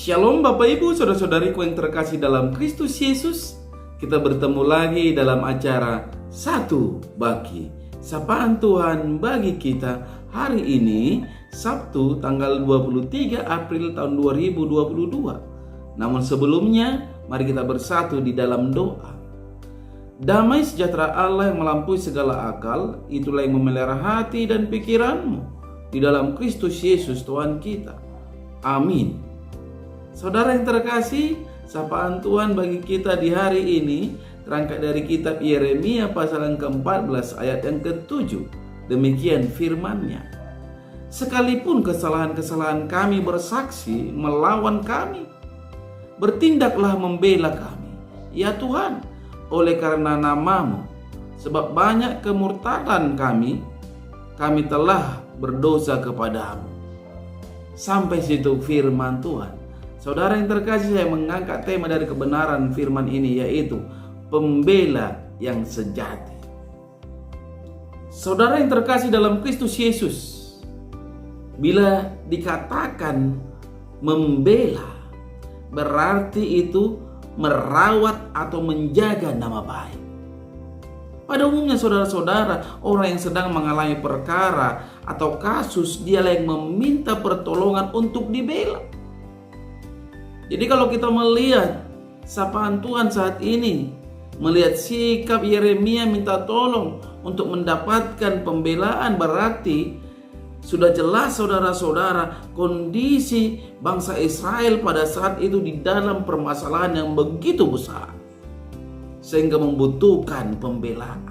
Shalom Bapak Ibu, saudara-saudariku yang terkasih dalam Kristus Yesus. Kita bertemu lagi dalam acara Satu Bagi. Sapaan Tuhan bagi kita hari ini Sabtu tanggal 23 April tahun 2022. Namun sebelumnya mari kita bersatu di dalam doa. Damai sejahtera Allah yang melampaui segala akal, itulah yang memelihara hati dan pikiranmu di dalam Kristus Yesus Tuhan kita. Amin. Saudara yang terkasih, sapaan Tuhan bagi kita di hari ini terangkat dari kitab Yeremia pasal yang ke-14 ayat yang ke-7. Demikian firman-Nya. Sekalipun kesalahan-kesalahan kami bersaksi melawan kami, bertindaklah membela kami, ya Tuhan, oleh karena nama-Mu. Sebab banyak kemurtadan kami telah berdosa kepada-Mu. Sampai situ firman Tuhan. Saudara yang terkasih, saya mengangkat tema dari kebenaran firman ini, yaitu pembela yang sejati. Saudara yang terkasih dalam Kristus Yesus, bila dikatakan membela, berarti itu merawat atau menjaga nama baik. Pada umumnya saudara-saudara, orang yang sedang mengalami perkara atau kasus, dialah yang meminta pertolongan untuk dibela. Jadi kalau kita melihat sapaan Tuhan saat ini, melihat sikap Yeremia minta tolong untuk mendapatkan pembelaan, berarti sudah jelas saudara-saudara kondisi bangsa Israel pada saat itu di dalam permasalahan yang begitu besar, sehingga membutuhkan pembelaan.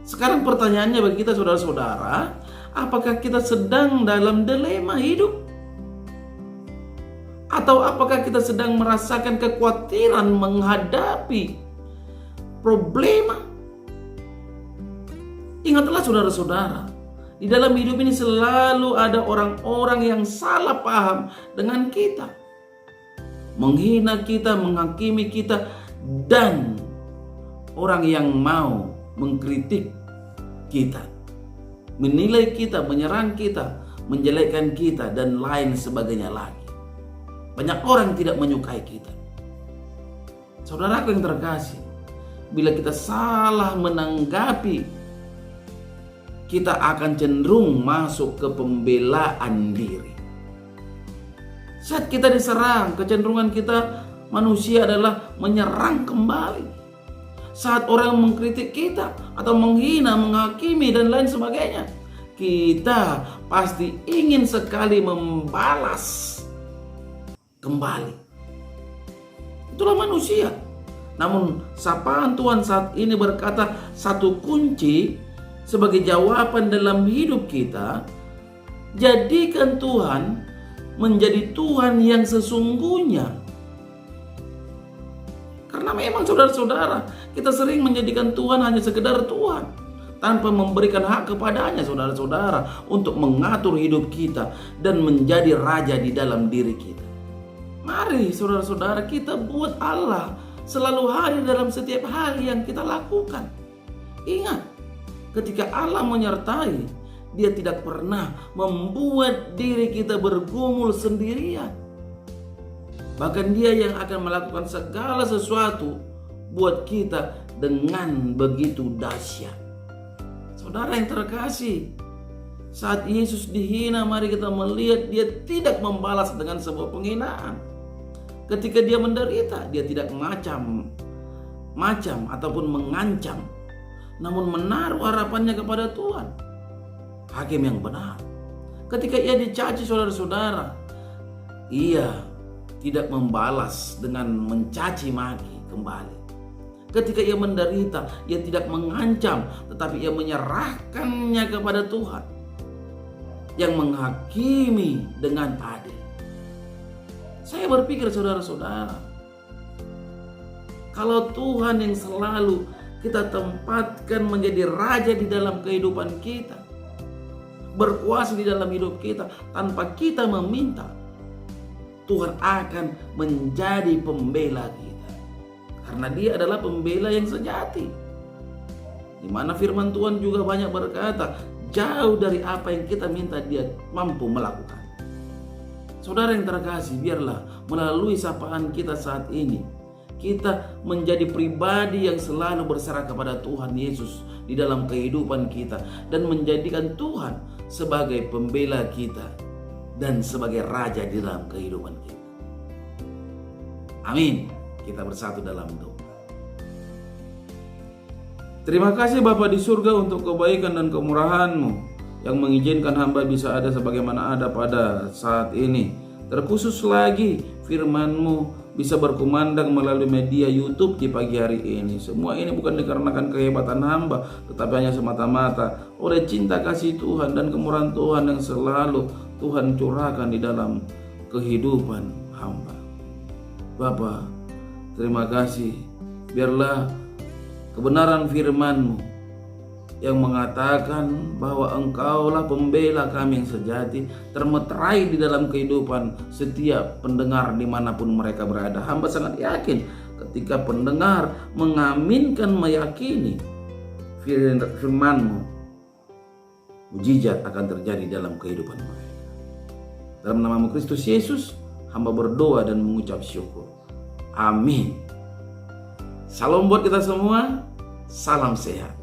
Sekarang pertanyaannya bagi kita saudara-saudara, apakah kita sedang dalam dilema hidup? Atau apakah kita sedang merasakan kekhawatiran menghadapi problema? Ingatlah saudara-saudara, di dalam hidup ini selalu ada orang-orang yang salah paham dengan kita, menghina kita, menghakimi kita, dan orang yang mau mengkritik kita, menilai kita, menyerang kita, menjelekkan kita, dan lain sebagainya lagi. Banyak orang tidak menyukai kita. Saudaraku yang terkasih, bila kita salah menanggapi, kita akan cenderung masuk ke pembelaan diri. Saat kita diserang, kecenderungan kita manusia adalah menyerang kembali. Saat orang mengkritik kita atau menghina, menghakimi, dan lain sebagainya, kita pasti ingin sekali membalas kembali. Itulah manusia. Namun sapaan Tuhan saat ini berkata, satu kunci sebagai jawaban dalam hidup kita, jadikan Tuhan menjadi Tuhan yang sesungguhnya. Karena memang saudara-saudara, kita sering menjadikan Tuhan hanya sekedar Tuhan, tanpa memberikan hak kepadanya saudara-saudara untuk mengatur hidup kita dan menjadi raja di dalam diri kita. Mari saudara-saudara, kita buat Allah selalu hadir dalam setiap hal yang kita lakukan. Ingat, ketika Allah menyertai, Dia tidak pernah membuat diri kita bergumul sendirian. Bahkan Dia yang akan melakukan segala sesuatu buat kita dengan begitu dahsyat. Saudara yang terkasih, saat Yesus dihina, mari kita melihat Dia tidak membalas dengan sebuah penghinaan. Ketika Dia menderita, Dia tidak macam ataupun mengancam, namun menaruh harapannya kepada Tuhan, Hakim yang benar. Ketika Ia dicaci saudara-saudara, Ia tidak membalas dengan mencaci maki kembali. Ketika Ia menderita, Ia tidak mengancam, tetapi Ia menyerahkannya kepada Tuhan yang menghakimi dengan adil. Saya berpikir saudara-saudara, kalau Tuhan yang selalu kita tempatkan menjadi raja di dalam kehidupan kita, berkuasa di dalam hidup kita tanpa kita meminta, Tuhan akan menjadi pembela kita. Karena Dia adalah pembela yang sejati. Di mana firman Tuhan juga banyak berkata, jauh dari apa yang kita minta Dia mampu melakukan. Saudara yang terkasih, biarlah melalui sapaan kita saat ini, kita menjadi pribadi yang selalu berserah kepada Tuhan Yesus di dalam kehidupan kita, dan menjadikan Tuhan sebagai pembela kita dan sebagai raja di dalam kehidupan kita. Amin. Kita bersatu dalam doa. Terima kasih Bapa di surga untuk kebaikan dan kemurahan-Mu yang mengizinkan hamba bisa ada sebagaimana ada pada saat ini. Terkhusus lagi firman-Mu bisa berkumandang melalui media YouTube di pagi hari ini. Semua ini bukan dikarenakan kehebatan hamba, tetapi hanya semata-mata oleh cinta kasih Tuhan dan kemurahan Tuhan yang selalu Tuhan curahkan di dalam kehidupan hamba. Bapa, terima kasih. Biarlah kebenaran firman-Mu yang mengatakan bahwa Engkaulah pembela kami yang sejati, termeterai di dalam kehidupan setiap pendengar dimanapun mereka berada. Hamba sangat yakin ketika pendengar mengaminkan, meyakini firman-Mu, mujizat akan terjadi dalam kehidupan mereka. Dalam nama Kristus Yesus, hamba berdoa dan mengucap syukur. Amin. Salam buat kita semua. Salam sehat.